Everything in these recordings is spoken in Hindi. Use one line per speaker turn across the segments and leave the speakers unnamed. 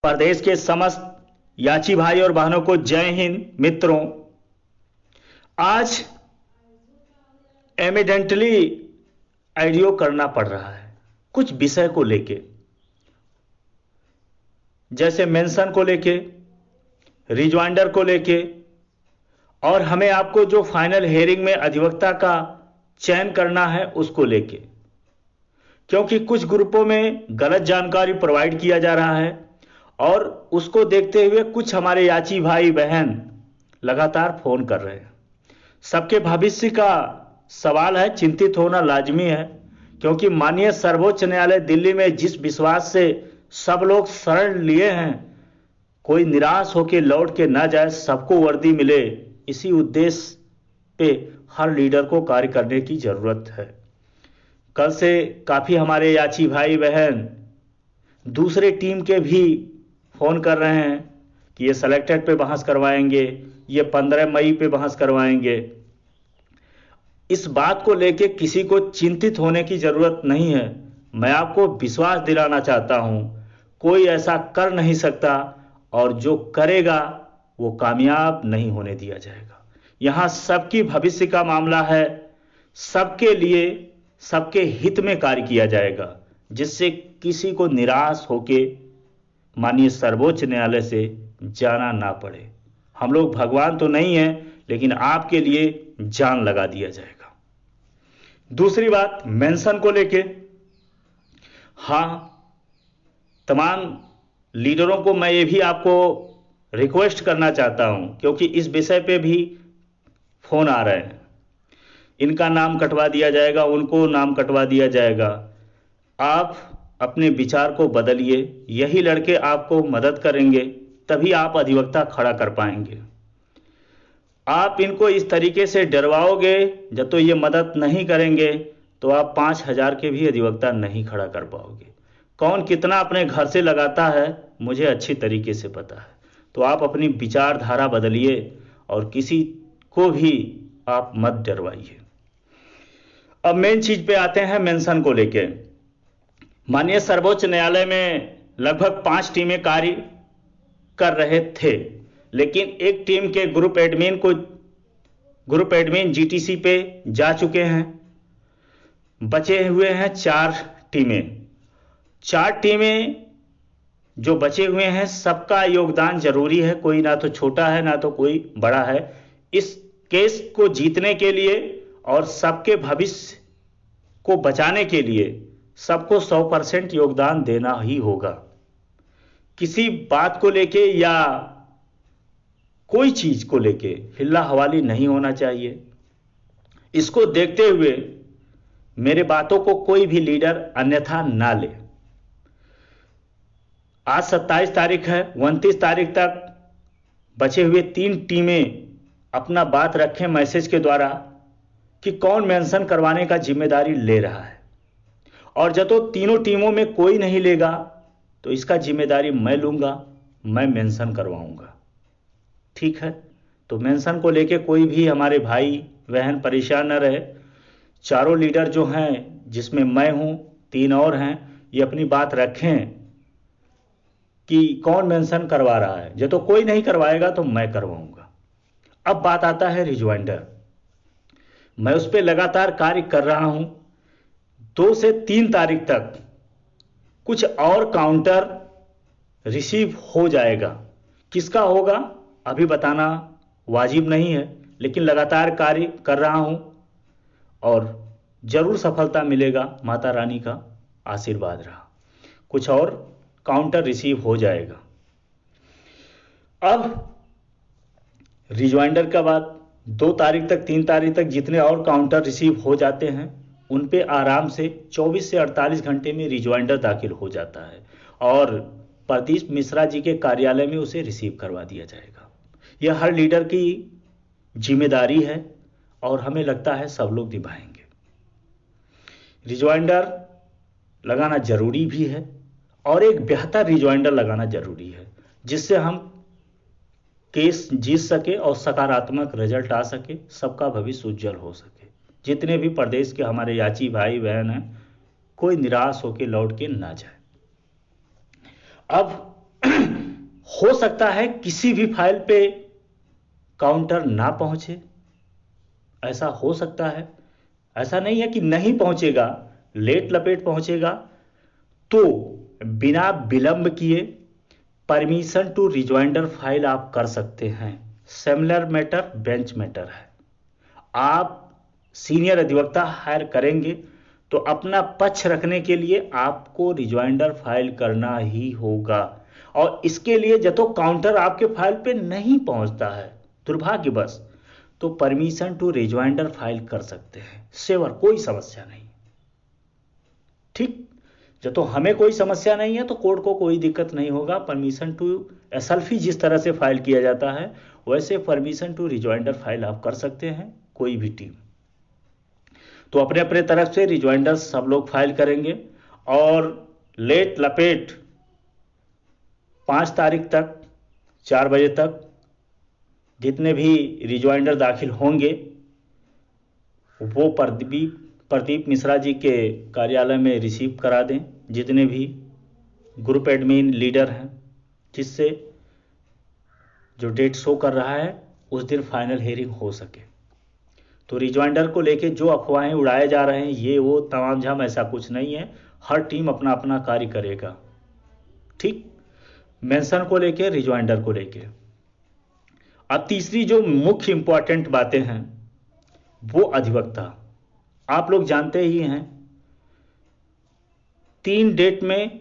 प्रदेश के समस्त याची भाई और बहनों को जय हिंद। मित्रों, आज एविडेंटली आइडियो करना पड़ रहा है कुछ विषय को लेके, जैसे मेंशन को लेके, रिजवाइंडर को लेके, और हमें आपको जो फाइनल हेयरिंग में अधिवक्ता का चयन करना है उसको लेके, क्योंकि कुछ ग्रुपों में गलत जानकारी प्रोवाइड किया जा रहा है और उसको देखते हुए कुछ हमारे याची भाई बहन लगातार फोन कर रहे हैं। सबके भविष्य का सवाल है, चिंतित होना लाजमी है, क्योंकि माननीय सर्वोच्च न्यायालय दिल्ली में जिस विश्वास से सब लोग शरण लिए हैं, कोई निराश होकर लौट के ना जाए, सबको वर्दी मिले, इसी उद्देश्य पे हर लीडर को कार्य करने की जरूरत है। कल से काफी हमारे याची भाई बहन दूसरे टीम के भी फोन कर रहे हैं कि ये सेलेक्टेड पे बहस करवाएंगे, ये 15 मई पे बहस करवाएंगे। इस बात को लेके किसी को चिंतित होने की जरूरत नहीं है। मैं आपको विश्वास दिलाना चाहता हूं, कोई ऐसा कर नहीं सकता और जो करेगा वो कामयाब नहीं होने दिया जाएगा। यहां सबकी भविष्य का मामला है, सबके लिए सबके हित में कार्य किया जाएगा, जिससे किसी को निराश होके माननीय सर्वोच्च न्यायालय से जाना ना पड़े। हम लोग भगवान तो नहीं हैं, लेकिन आपके लिए जान लगा दिया जाएगा। दूसरी बात मेंशन को लेके, हाँ, तमाम लीडरों को मैं ये भी आपको रिक्वेस्ट करना चाहता हूं, क्योंकि इस विषय पे भी फोन आ रहे हैं, इनका नाम कटवा दिया जाएगा, उनको नाम कटवा दिया जाएगा। आप अपने विचार को बदलिए, यही लड़के आपको मदद करेंगे, तभी आप अधिवक्ता खड़ा कर पाएंगे। आप इनको इस तरीके से डरवाओगे, जब तो ये मदद नहीं करेंगे तो आप 5,000 के भी अधिवक्ता नहीं खड़ा कर पाओगे। कौन कितना अपने घर से लगाता है मुझे अच्छी तरीके से पता है। तो आप अपनी विचारधारा बदलिए और किसी को भी आप मत डरवाइए। अब मेन चीज पे आते हैं, मेंशन को लेके। माननीय सर्वोच्च न्यायालय में लगभग 5 टीमें कार्य कर रहे थे, लेकिन एक टीम के ग्रुप एडमिन जीटीसी पे जा चुके हैं। बचे हुए हैं 4 टीमें। 4 टीमें जो बचे हुए हैं, सबका योगदान जरूरी है, कोई ना तो छोटा है ना तो कोई बड़ा है। इस केस को जीतने के लिए और सबके भविष्य को बचाने के लिए सबको 100% योगदान देना ही होगा। किसी बात को लेके या कोई चीज को लेके हिल्ला हवाली नहीं होना चाहिए। इसको देखते हुए मेरे बातों को कोई भी लीडर अन्यथा ना ले। आज 27 तारीख है, 29 तारीख तक बचे हुए 3 टीमें अपना बात रखें मैसेज के द्वारा कि कौन मेंशन करवाने का जिम्मेदारी ले रहा है, और जब तो तीनों टीमों में कोई नहीं लेगा तो इसका जिम्मेदारी मैं लूंगा, मैं मेंशन करवाऊंगा। ठीक है, तो मेंशन को लेके कोई भी हमारे भाई बहन परेशान न रहे। चारों लीडर जो हैं, जिसमें मैं हूं, 3 और हैं, ये अपनी बात रखें कि कौन मेंशन करवा रहा है। जब तो कोई नहीं करवाएगा तो मैं करवाऊंगा। अब बात आता है रिजवाइंडर। मैं उस पर लगातार कार्य कर रहा हूं। 2 से 3 तारीख तक कुछ और काउंटर रिसीव हो जाएगा। किसका होगा अभी बताना वाजिब नहीं है, लेकिन लगातार कार्य कर रहा हूं और जरूर सफलता मिलेगा। माता रानी का आशीर्वाद रहा, कुछ और काउंटर रिसीव हो जाएगा। अब रिजवाइंडर का बाद 2 तारीख तक 3 तारीख तक जितने और काउंटर रिसीव हो जाते हैं, उन पे आराम से 24 से 48 घंटे में रिजवाइंडर दाखिल हो जाता है और प्रदीप मिश्रा जी के कार्यालय में उसे रिसीव करवा दिया जाएगा। यह हर लीडर की जिम्मेदारी है और हमें लगता है सब लोग निभाएंगे। रिजवाइंडर लगाना जरूरी भी है और एक बेहतर रिजवाइंडर लगाना जरूरी है, जिससे हम केस जीत सके और सकारात्मक रिजल्ट आ सके, सबका भविष्य उज्जवल हो सके। जितने भी प्रदेश के हमारे याची भाई बहन हैं, कोई निराश होकर लौट के ना जाए। अब हो सकता है किसी भी फाइल पे काउंटर ना पहुंचे, ऐसा हो सकता है। ऐसा नहीं है कि नहीं पहुंचेगा, लेट लपेट पहुंचेगा। तो बिना विलंब किए परमिशन टू रिजॉइंडर फाइल आप कर सकते हैं। सिमिलर मैटर बेंच मैटर है। आप सीनियर अधिवक्ता हायर करेंगे तो अपना पक्ष रखने के लिए आपको रिजॉइंडर फाइल करना ही होगा। और इसके लिए जब तो काउंटर आपके फाइल पे नहीं पहुंचता है दुर्भाग्यवश, तो परमिशन टू रिजॉइंडर फाइल कर सकते हैं। सेवर कोई समस्या नहीं। ठीक, जब तो हमें कोई समस्या नहीं है तो कोर्ट को कोई दिक्कत नहीं होगा। परमिशन टू एसएलफी जिस तरह से फाइल किया जाता है वैसे परमिशन टू रिजॉइंडर फाइल आप कर सकते हैं, कोई भी टीम। तो अपने अपने तरफ से रिजॉइंडर सब लोग फाइल करेंगे और लेट लपेट 5 तारीख तक 4 बजे तक जितने भी रिजॉइंडर दाखिल होंगे वो प्रदीप मिश्रा जी के कार्यालय में रिसीव करा दें, जितने भी ग्रुप एडमिन लीडर हैं, जिससे जो डेट शो कर रहा है उस दिन फाइनल हेयरिंग हो सके। तो रिजॉइंडर को लेके जो अफवाहें उड़ाए जा रहे हैं ये वो तमाम झाम, ऐसा कुछ नहीं है। हर टीम अपना अपना कार्य करेगा। ठीक, मेंशन को लेके, रिजॉइंडर को लेके। अब तीसरी जो मुख्य इंपॉर्टेंट बातें हैं वो अधिवक्ता। आप लोग जानते ही हैं 3 डेट में,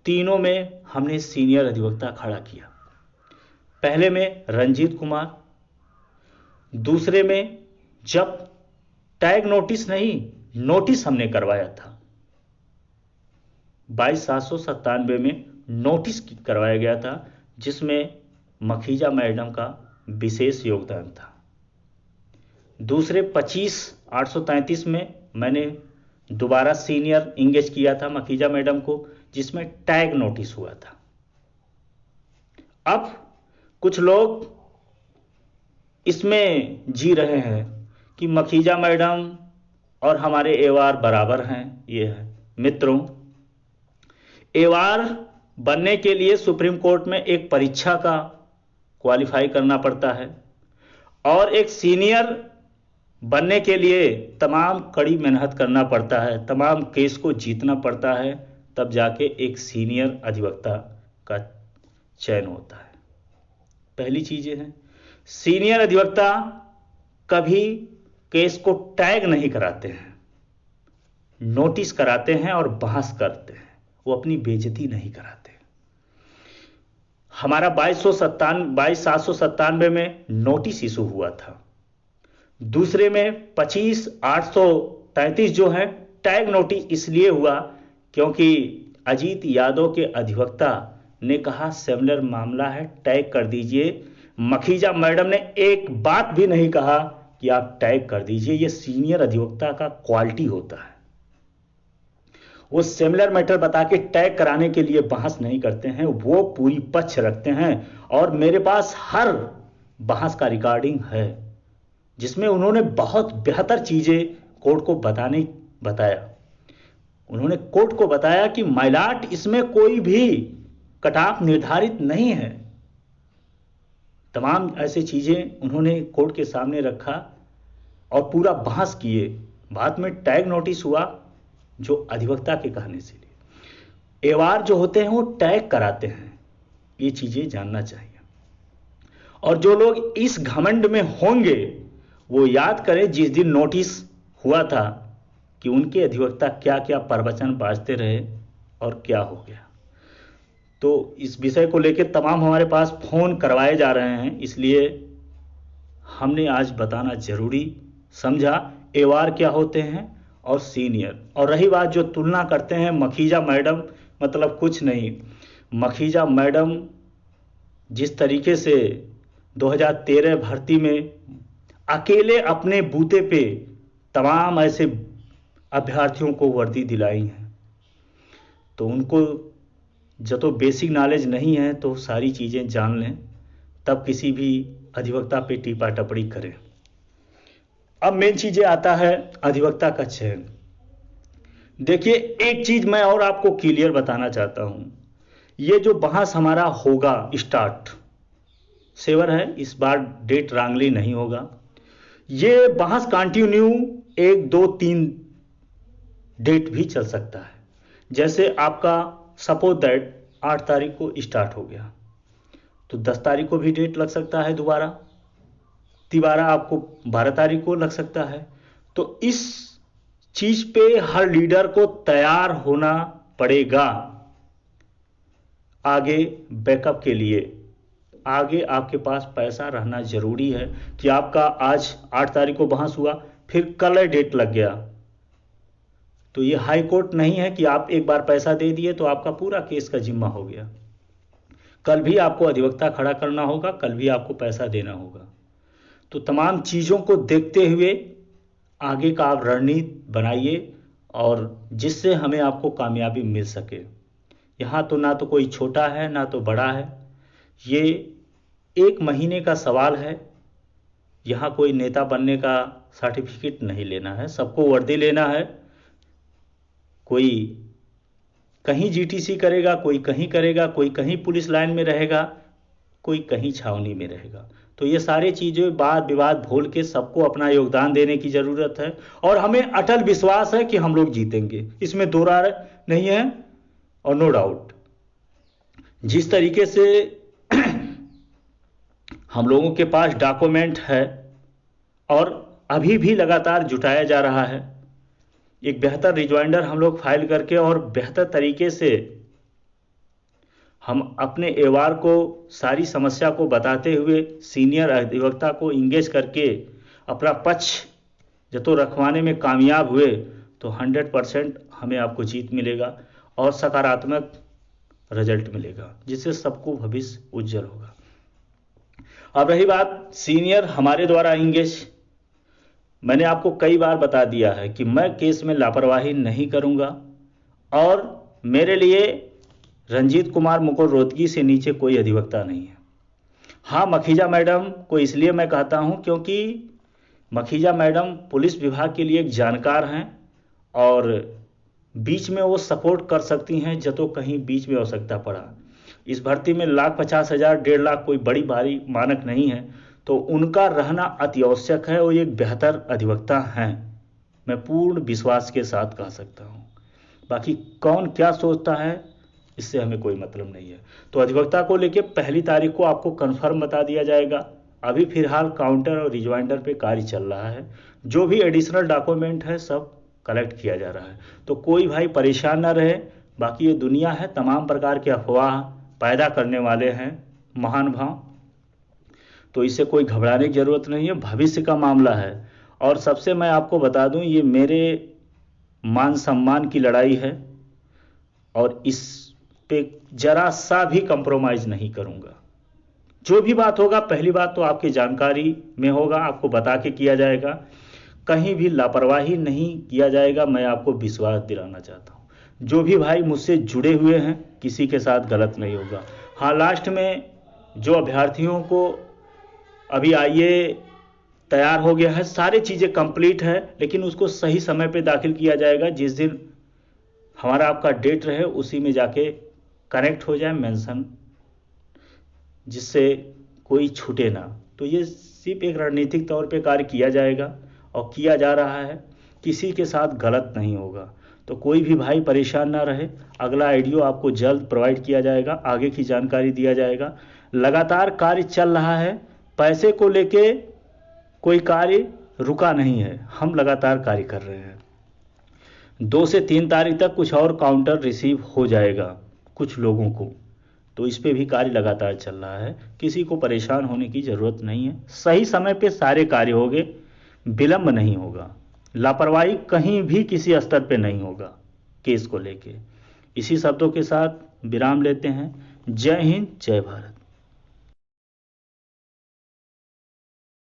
तीनों में हमने सीनियर अधिवक्ता खड़ा किया। पहले में रंजीत कुमार, दूसरे में जब टैग नोटिस नहीं, नोटिस हमने करवाया था 22,797 में नोटिस करवाया गया था, जिसमें मखीजा मैडम का विशेष योगदान था। दूसरे 25,833 में मैंने दोबारा सीनियर इंगेज किया था मखीजा मैडम को, जिसमें टैग नोटिस हुआ था। अब कुछ लोग इसमें जी रहे हैं कि मखीजा मैडम और हमारे एवार बराबर हैं। ये है मित्रों, एवार बनने के लिए सुप्रीम कोर्ट में एक परीक्षा का क्वालिफाई करना पड़ता है और एक सीनियर बनने के लिए तमाम कड़ी मेहनत करना पड़ता है, तमाम केस को जीतना पड़ता है, तब जाके एक सीनियर अधिवक्ता का चयन होता है। पहली चीजें हैं, सीनियर अधिवक्ता कभी केस को टैग नहीं कराते हैं, नोटिस कराते हैं और बहस करते हैं। वो अपनी बेइज्जती नहीं कराते। हमारा 22,797 में नोटिस इशू हुआ था। दूसरे में 25,833 जो है टैग नोटिस इसलिए हुआ क्योंकि अजीत यादव के अधिवक्ता ने कहा सिमिलर मामला है, टैग कर दीजिए। मखीजा मैडम ने एक बात भी नहीं कहा कि आप टैग कर दीजिए। ये सीनियर अधिवक्ता का क्वालिटी होता है। वो सिमिलर मैटर बता के टैग कराने के लिए बहस नहीं करते हैं, वो पूरी पक्ष रखते हैं। और मेरे पास हर बहस का रिकॉर्डिंग है जिसमें उन्होंने बहुत बेहतर चीजें कोर्ट को बताया। उन्होंने कोर्ट को बताया कि माइलॉर्ड इसमें कोई भी कट ऑफ निर्धारित नहीं है। तमाम ऐसी चीजें उन्होंने कोर्ट के सामने रखा और पूरा बहस किए। बाद में टैग नोटिस हुआ जो अधिवक्ता के कहने से लिए। एवार जो होते हैं वो टैग कराते हैं, ये चीजें जानना चाहिए। और जो लोग इस घमंड में होंगे वो याद करें जिस दिन नोटिस हुआ था कि उनके अधिवक्ता क्या क्या प्रवचन बाजते रहे और क्या हो गया। तो इस विषय को लेकर तमाम हमारे पास फोन करवाए जा रहे हैं, इसलिए हमने आज बताना जरूरी समझा एवार क्या होते हैं और सीनियर। और रही बात जो तुलना करते हैं मखीजा मैडम, मतलब कुछ नहीं। मखीजा मैडम जिस तरीके से 2013 भर्ती में अकेले अपने बूते पे तमाम ऐसे अभ्यर्थियों को वर्दी दिलाई है, तो उनको जब तो बेसिक नॉलेज नहीं है तो सारी चीज़ें जान लें, तब किसी भी अधिवक्ता पे टीपा टपड़ी करें। अब मेन चीज़ें आता है अधिवक्ता का चयन। देखिए एक चीज़ मैं और आपको क्लियर बताना चाहता हूं, ये जो बहस हमारा होगा स्टार्ट, सेवर है, इस बार डेट रांगली नहीं होगा। ये बहस कंटिन्यू 1, 2, 3 डेट भी चल सकता है। जैसे आपका सपोज दैट 8 तारीख को स्टार्ट हो गया तो 10 तारीख को भी डेट लग सकता है दोबारा, तिबारा आपको 12 तारीख को लग सकता है। तो इस चीज पे हर लीडर को तैयार होना पड़ेगा आगे बैकअप के लिए। आगे आपके पास पैसा रहना जरूरी है कि आपका आज 8 तारीख को बहस हुआ, फिर कल डेट लग गया तो ये हाई कोर्ट नहीं है कि आप एक बार पैसा दे दिए तो आपका पूरा केस का जिम्मा हो गया। कल भी आपको अधिवक्ता खड़ा करना होगा, कल भी आपको पैसा देना होगा। तो तमाम चीज़ों को देखते हुए आगे का आप रणनीति बनाइए और जिससे हमें आपको कामयाबी मिल सके। यहाँ तो ना तो कोई छोटा है ना तो बड़ा है, ये 1 महीने का सवाल है। यहाँ कोई नेता बनने का सर्टिफिकेट नहीं लेना है, सबको वर्दी लेना है। कोई कहीं जीटीसी करेगा, कोई कहीं करेगा, कोई कहीं पुलिस लाइन में रहेगा, कोई कहीं छावनी में रहेगा। तो ये सारी चीज़ें वाद विवाद भूल के सबको अपना योगदान देने की ज़रूरत है और हमें अटल विश्वास है कि हम लोग जीतेंगे, इसमें दो राय नहीं है। और नो डाउट जिस तरीके से हम लोगों के पास डॉक्यूमेंट है और अभी भी लगातार जुटाया जा रहा है, एक बेहतर रिजॉइंडर हम लोग फाइल करके और बेहतर तरीके से हम अपने एवार को सारी समस्या को बताते हुए सीनियर अधिवक्ता को इंगेज करके अपना पक्ष जब रखवाने में कामयाब हुए तो 100% हमें आपको जीत मिलेगा और सकारात्मक रिजल्ट मिलेगा जिससे सबको भविष्य उज्जवल होगा। अब रही बात सीनियर हमारे द्वारा इंगेज, मैंने आपको कई बार बता दिया है कि मैं केस में लापरवाही नहीं करूंगा और मेरे लिए रंजीत कुमार मुकुल रोहतगी से नीचे कोई अधिवक्ता नहीं है। हाँ, मखीजा मैडम को इसलिए मैं कहता हूं क्योंकि मखीजा मैडम पुलिस विभाग के लिए एक जानकार हैं और बीच में वो सपोर्ट कर सकती हैं जब तो कहीं बीच में आवश्यकता पड़ा। इस भर्ती में 1,50,000 1.5 लाख कोई बड़ी भारी मानक नहीं है, तो उनका रहना अति आवश्यक है और एक बेहतर अधिवक्ता हैं, मैं पूर्ण विश्वास के साथ कह सकता हूं। बाकी कौन क्या सोचता है इससे हमें कोई मतलब नहीं है। तो अधिवक्ता को लेके 1 तारीख को आपको कंफर्म बता दिया जाएगा। अभी फिलहाल काउंटर और रिजॉइंडर पे कार्य चल रहा है, जो भी एडिशनल डॉक्यूमेंट है सब कलेक्ट किया जा रहा है, तो कोई भाई परेशान ना रहे। बाकी ये दुनिया है, तमाम प्रकार के अफवाह पैदा करने वाले हैं महान भाव, तो इससे कोई घबराने की जरूरत नहीं है, भविष्य का मामला है। और सबसे मैं आपको बता दूं, ये मेरे मान सम्मान की लड़ाई है और इस पे जरा सा भी कंप्रोमाइज नहीं करूंगा। जो भी बात होगा, पहली बात तो आपकी जानकारी में होगा, आपको बता के किया जाएगा, कहीं भी लापरवाही नहीं किया जाएगा, मैं आपको विश्वास दिलाना चाहता हूं। जो भी भाई मुझसे जुड़े हुए हैं किसी के साथ गलत नहीं होगा। हाँ, लास्ट में जो अभ्यर्थियों को अभी आईए तैयार हो गया है, सारी चीज़ें कंप्लीट है, लेकिन उसको सही समय पे दाखिल किया जाएगा। जिस दिन हमारा आपका डेट रहे उसी में जाके कनेक्ट हो जाए मेंशन, जिससे कोई छूटे ना। तो ये सिर्फ एक रणनीतिक तौर पे कार्य किया जाएगा और किया जा रहा है, किसी के साथ गलत नहीं होगा। तो कोई भी भाई परेशान ना रहे, अगला आइडियो आपको जल्द प्रोवाइड किया जाएगा, आगे की जानकारी दिया जाएगा। लगातार कार्य चल रहा है, पैसे को लेके कोई कार्य रुका नहीं है, हम लगातार कार्य कर रहे हैं। 2 से 3 तारीख तक कुछ और काउंटर रिसीव हो जाएगा कुछ लोगों को, तो इस पे भी कार्य लगातार चल रहा है, किसी को परेशान होने की ज़रूरत नहीं है। सही समय पे सारे कार्य होंगे, विलंब नहीं होगा, लापरवाही कहीं भी किसी स्तर पे नहीं होगा केस को लेके। इसी शब्दों के साथ विराम लेते हैं। जय हिंद, जय भारत।